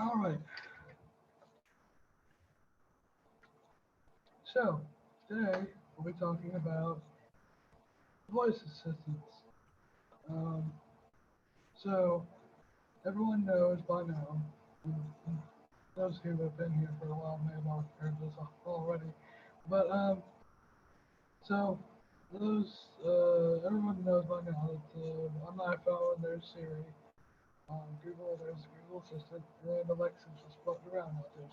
All right. So today we'll be talking about voice assistants. Um, so everyone knows by now, and those who have been here for a while may have all heard this already. But so those everyone knows by now that on my phone there's Siri, on Google there's Google Assistant, and Alexa's just floating around out there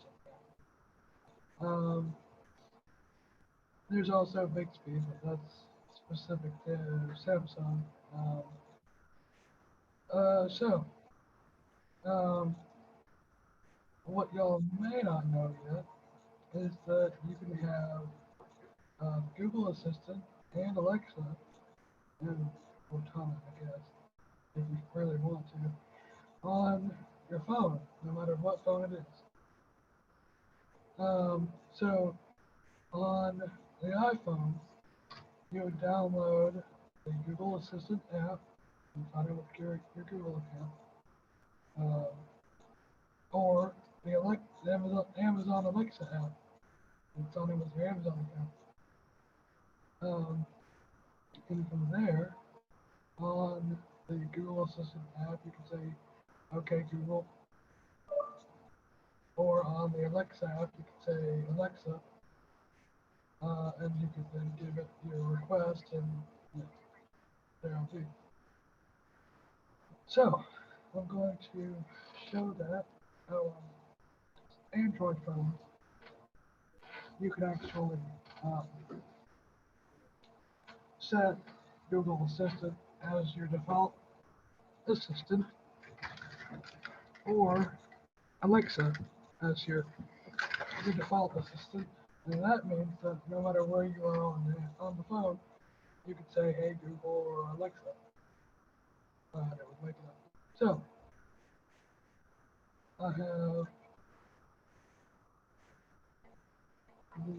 somewhere. There's also Bixby, but that's specific to Samsung. Um, so, um, what y'all may not know yet is that you can have Google Assistant and Alexa, and Cortana, I guess, if you really want to, on your phone, no matter what phone it is. So, on the iPhone, you would download the Google Assistant app and sign in with your Google account. Um, or the Amazon Alexa app. It's on it with your Amazon account. And from there, on the Google Assistant app, you can say, "Okay, Google," or on the Alexa app, you can say, "Alexa," and you can then give it your request, and yeah, there I'll be. So, I'm going to show that how on Android phones you can actually um, set Google Assistant as your default assistant or Alexa as your default assistant. And that means that no matter where you are on the phone, you could say, "Hey Google" or "Alexa," and it would wake it up. So I have the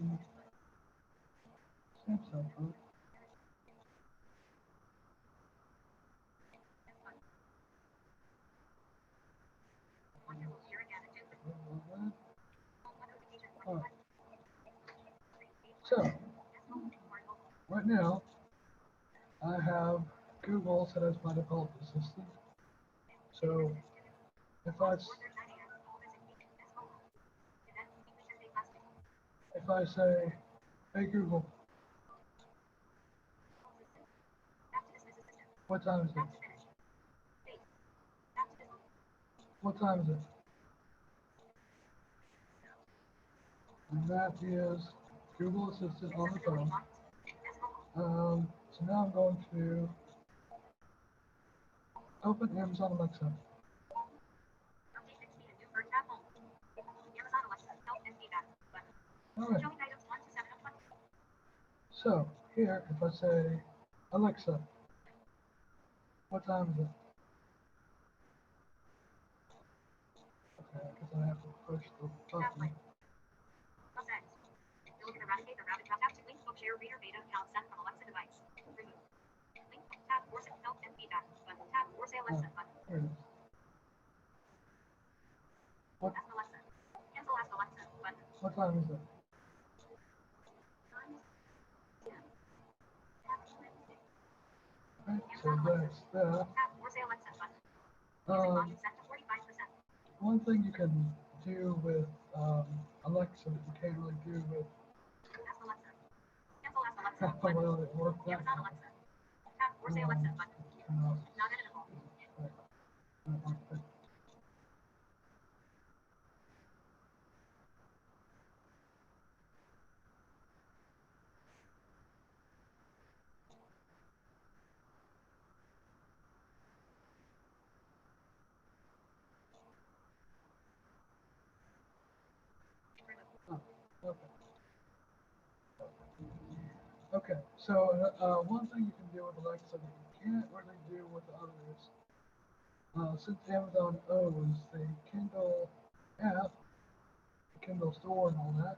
Samsung phone. Alright, so right now I have Google set as my default assistant. So if I if I say, "Hey Google, what time is it? What time is it?" And that is Google Assistant on the phone. So now I'm going to open Amazon Alexa. Alright, so here, if I say, "Alexa, what time is it?" Okay, I guess I have to push the button. Oh, here it is. What, what time is it? Right, so that's that. Um, one thing you can do with Alexa that you can't really do with well, it worked that time. Turn off. Right, right. Oh, okay. Okay, so one thing you can do with Alexa that you can't really do with the others, since Amazon owns the Kindle app, the Kindle store and all that,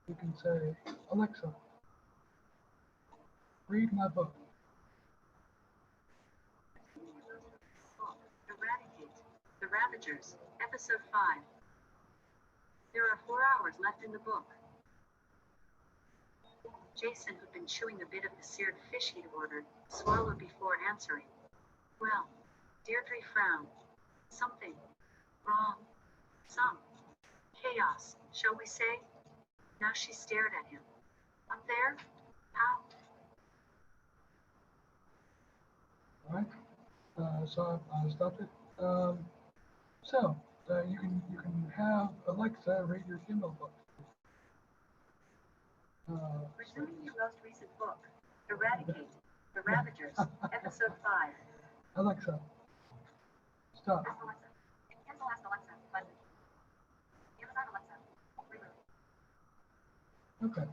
you can say, "Alexa, read my book." The Ravagers, Episode 5. There are 4 hours left in the book. Jason, who'd been chewing a bit of the seared fish he'd ordered, swallowed before answering. Well, Deirdre frowned. Something wrong. Some chaos, shall we say? Now she stared at him. Up there? How? Alright, so I stopped it. You can have Alexa read your Kindle book. Resuming your most recent book, Eradicate, The Ravagers, Episode 5. Alexa, stop. Ask Alexa. Cancel Ask Alexa button. Amazon Alexa. Reboot. Okay.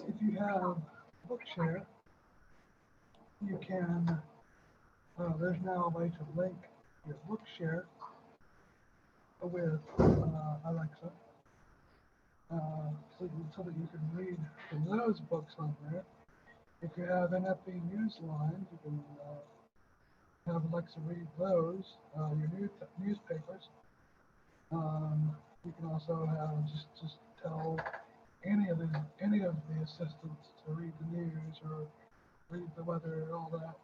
If you have Bookshare, you can, there's now a way to link your Bookshare with Alexa, so that you can read from those books on there. If you have NFB Newsline, you can have Alexa read those, your newspapers. You can also have just tell any of the assistants to read the news or read the weather and all that.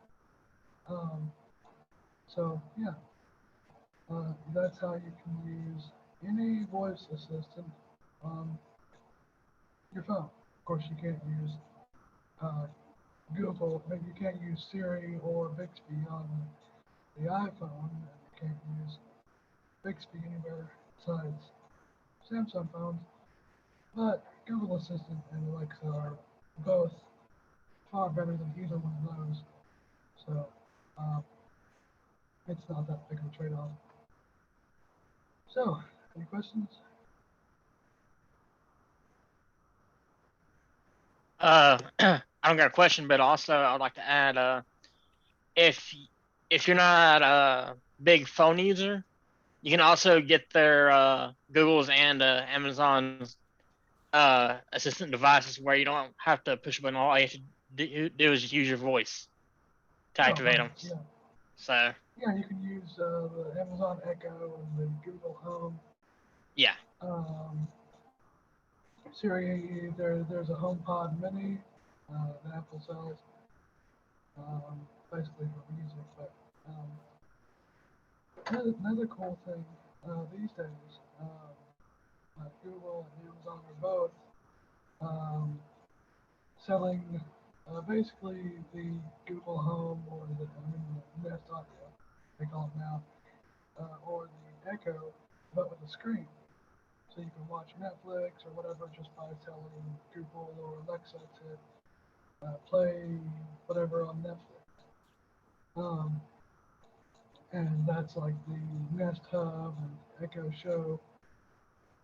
That's how you can use any voice assistant on your phone. Of course, you can't use Google. Maybe you can't use Siri or Bixby on the iPhone. And you can't use Bixby anywhere besides Samsung phones. But Google Assistant and Alexa are both far better than either one of those. So it's not that big of a trade-off. So, any questions? I don't got a question, but also I would like to add, if you're not a big phone user, you can also get their Google's and Amazon's assistant devices where you don't have to push a button. All you have to do is just use your voice to activate them. Yeah. So yeah, you can use the Amazon Echo and the Google Home. Yeah. Siri, there's a HomePod Mini that Apple sells, basically for music. But another cool thing these days, Google and Amazon are both selling basically the Google Home or the Nest Audio, they call it now, or the Echo, but with a screen. So you can watch Netflix or whatever just by telling Google or Alexa to play whatever on Netflix. And that's like the Nest Hub and Echo Show.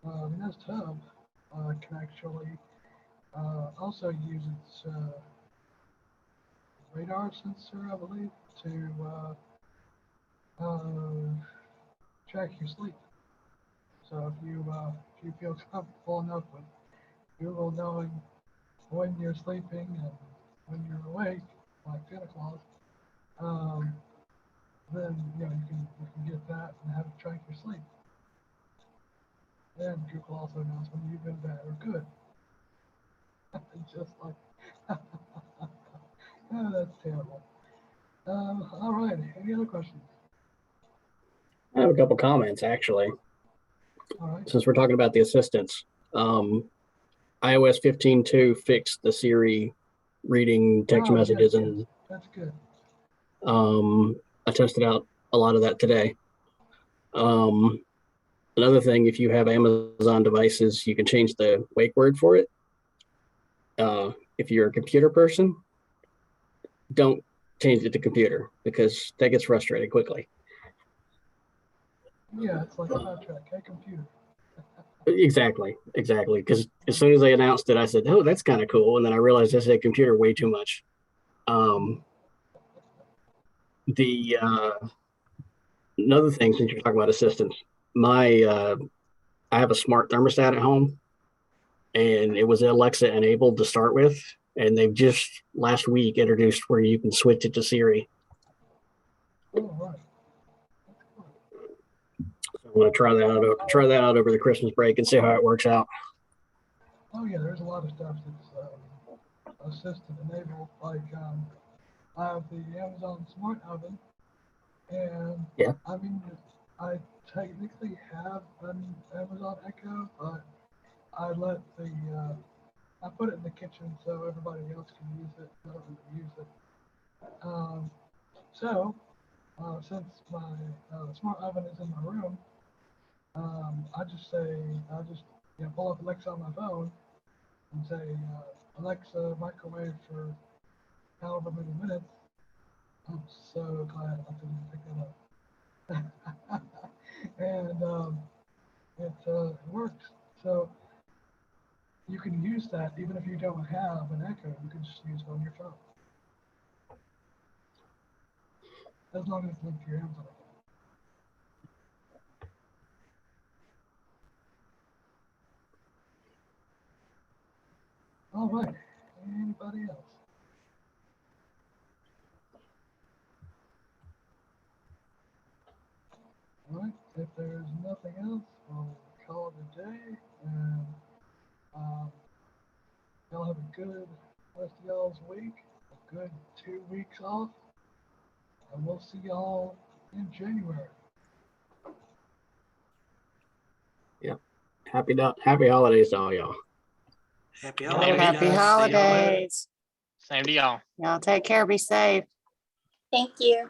The Nest Hub can actually also use its radar sensor, I believe, to track your sleep. So if you feel comfortable enough with Google knowing when you're sleeping and when you're awake, like Santa Claus, then you can get that and have it track your sleep. And Google also knows when you've been bad or good. Just like, oh, that's terrible. All right, any other questions? I have a couple comments actually. All right. Since we're talking about the assistants, iOS 15.2 fixed the Siri reading text messages, and that's good. I tested out a lot of that today. Another thing, if you have Amazon devices, you can change the wake word for it. If you're a computer person, don't change it to computer because that gets frustrated quickly. Yeah, it's like Star Trek. Hey, computer. Exactly. Because as soon as they announced it, I said, "Oh, that's kind of cool," and then I realized I said computer way too much. Another thing, since you're talking about assistants, I have a smart thermostat at home, and it was Alexa enabled to start with, and they've just last week introduced where you can switch it to Siri. Oh, right. That's cool. So I'm gonna try that out over the Christmas break and see how it works out. Oh yeah, there's a lot of stuff that's assistant enabled. Like I have the Amazon Smart Oven, and Yeah. I mean, I technically have an Amazon Echo, but I let the I put it in the kitchen so everybody else can use it. I don't really use it. So since my smart oven is in my room, I just pull up Alexa on my phone and say, Alexa, microwave for however many minutes. I'm so glad I didn't pick that up. And it works. So you can use that even if you don't have an Echo. You can just use it on your phone. As long as it's linked to your Amazon account. All right. Anybody else? All right. If there's nothing else, we'll call it a day. And y'all have a good rest of y'all's week. A good 2 weeks off. And we'll see y'all in January. Happy holidays to all y'all. Happy Happy holidays. Happy guys. See y'all later. holidays. Same to y'all. Y'all take care. Be safe. Thank you.